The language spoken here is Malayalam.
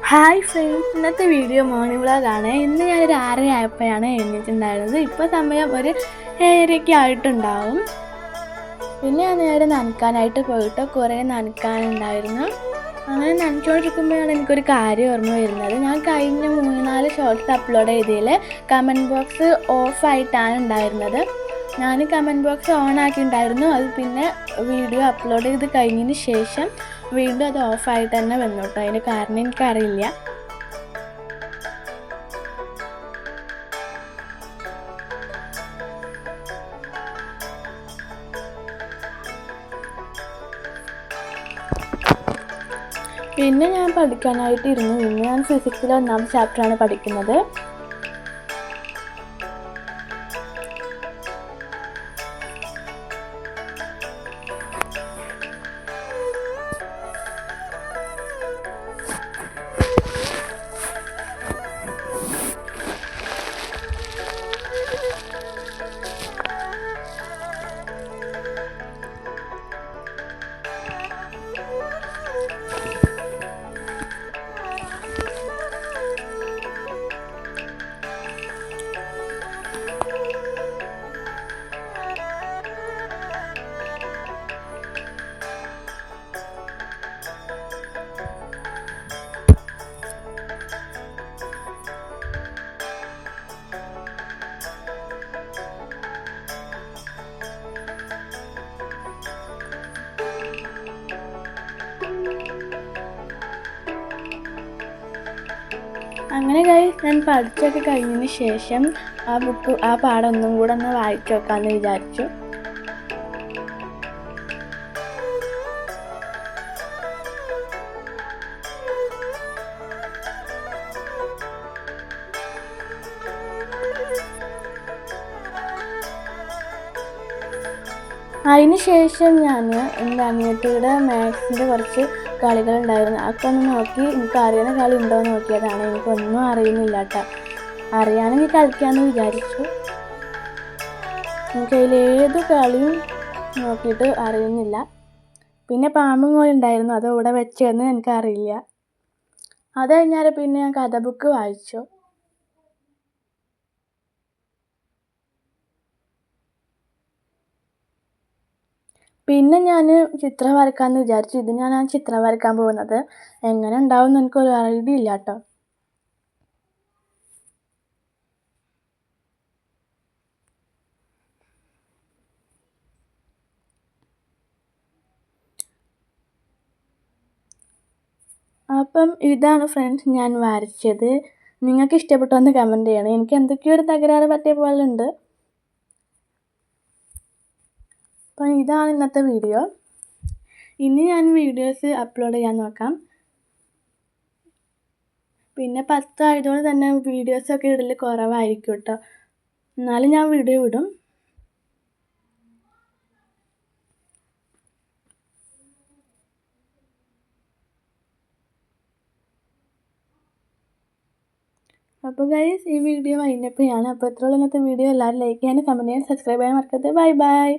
ഹായ് ഫ്രണ്ട്സ്, ഇന്നത്തെ വീഡിയോ മോർണിംഗ് വ്ളോഗാണ്. ഇന്ന് ഞാനൊരു 6:30 ആയപ്പോഴാണ് എഴുന്നേറ്റുണ്ടായിരുന്നത്. ഇപ്പോൾ സമയം ഒരു 7:30 ആയിട്ടുണ്ടാവും. പിന്നെ ഞാൻ നേരെ നനയ്ക്കാനായിട്ട് പോയിട്ട് കുറേ നനയ്ക്കാനുണ്ടായിരുന്നു. അങ്ങനെ നനച്ചുകൊണ്ടിരിക്കുമ്പോഴാണ് എനിക്കൊരു കാര്യം ഓർമ്മ വരുന്നത്. ഞാൻ കഴിഞ്ഞ 3-4 ഷോർട്സ് അപ്ലോഡ് ചെയ്തതിൽ കമൻറ്റ് ബോക്സ് ഓഫായിട്ടാണ് ഉണ്ടായിരുന്നത്. ഞാൻ കമൻറ്റ് ബോക്സ് ഓൺ ആക്കിയിട്ടുണ്ടായിരുന്നു. അത് പിന്നെ വീഡിയോ അപ്ലോഡ് ചെയ്ത് കഴിഞ്ഞതിന് ശേഷം വീണ്ടും അത് ഓഫായിട്ട് തന്നെ വന്നു കേട്ടോ. അതിന് കാരണം എനിക്കറിയില്ല. പിന്നെ ഞാൻ പഠിക്കാനായിട്ട് ഇരുന്നു. ഇന്ന് ഞാൻ ഫിസിക്സിലെ 1ാമത്തെ ചാപ്റ്ററാണ് പഠിക്കുന്നത്. അങ്ങനെ ഞാൻ പഠിച്ചൊക്കെ കഴിഞ്ഞതിന് ശേഷം ആ പാഠം ഒന്നും കൂടെ ഒന്ന് വായിച്ചു നോക്കാമെന്ന് വിചാരിച്ചു. അതിന് ശേഷം ഞാൻ എൻ്റെ അനിയത്തിയുടെ മാത്സിൻ്റെ കുറച്ച് കളികളുണ്ടായിരുന്നു. അതൊക്കെ ഒന്ന് നോക്കി എനിക്ക് അറിയുന്ന കളി ഉണ്ടോ എന്ന് നോക്കിയതാണ്. എനിക്കൊന്നും അറിയുന്നില്ല കേട്ടോ. അറിയാണെങ്കിൽ കളിക്കാമെന്ന് വിചാരിച്ചു. എനിക്കതിലേത് കളിയും നോക്കിയിട്ട് അറിയുന്നില്ല. പിന്നെ പാമ്പും കോഴി ഉണ്ടായിരുന്നു, അത് ഇവിടെ വെച്ചതെന്ന് എനിക്കറിയില്ല. അത് കഴിഞ്ഞാൽ പിന്നെ ഞാൻ കഥ ബുക്ക് വായിച്ചു. പിന്നെ ഞാൻ ചിത്രം വരയ്ക്കാമെന്ന് വിചാരിച്ചു. ഇത് ഞാൻ ചിത്രം വരയ്ക്കാൻ പോകുന്നത്. എങ്ങനെ ഉണ്ടാവും എന്ന് എനിക്കൊരു ഐഡിയ ഇല്ല കേട്ടോ. അപ്പം ഇതാണ് ഫ്രണ്ട്സ് ഞാൻ വരച്ചത്. നിങ്ങൾക്ക് ഇഷ്ടപ്പെട്ടോ എന്ന് കമൻറ്റ് ചെയ്യണം. എനിക്ക് എന്തൊക്കെയോ ഒരു തകരാറ് പറ്റിയ പോലെ ഉണ്ട്. അപ്പം ഇതാണ് ഇന്നത്തെ വീഡിയോ. ഇനി ഞാൻ വീഡിയോസ് അപ്ലോഡ് ചെയ്യാൻ നോക്കാം. പിന്നെ 10 ആയതുകൊണ്ട് തന്നെ വീഡിയോസൊക്കെ ഇടൽ കുറവായിരിക്കും കേട്ടോ. എന്നാലും ഞാൻ വീഡിയോ ഇടും. അപ്പോൾ ഗൈസ്, ഈ വീഡിയോ വൈൻഡപ്പ് ചെയ്യാണ്. അപ്പോൾ ഇത്രയുള്ള ഇന്നത്തെ വീഡിയോ. എല്ലാവരും ലൈക്ക് ചെയ്യാനും കമൻറ്റ് ചെയ്യാനും സബ്സ്ക്രൈബ് ചെയ്യാൻ മറക്കരുത്. Bye bye.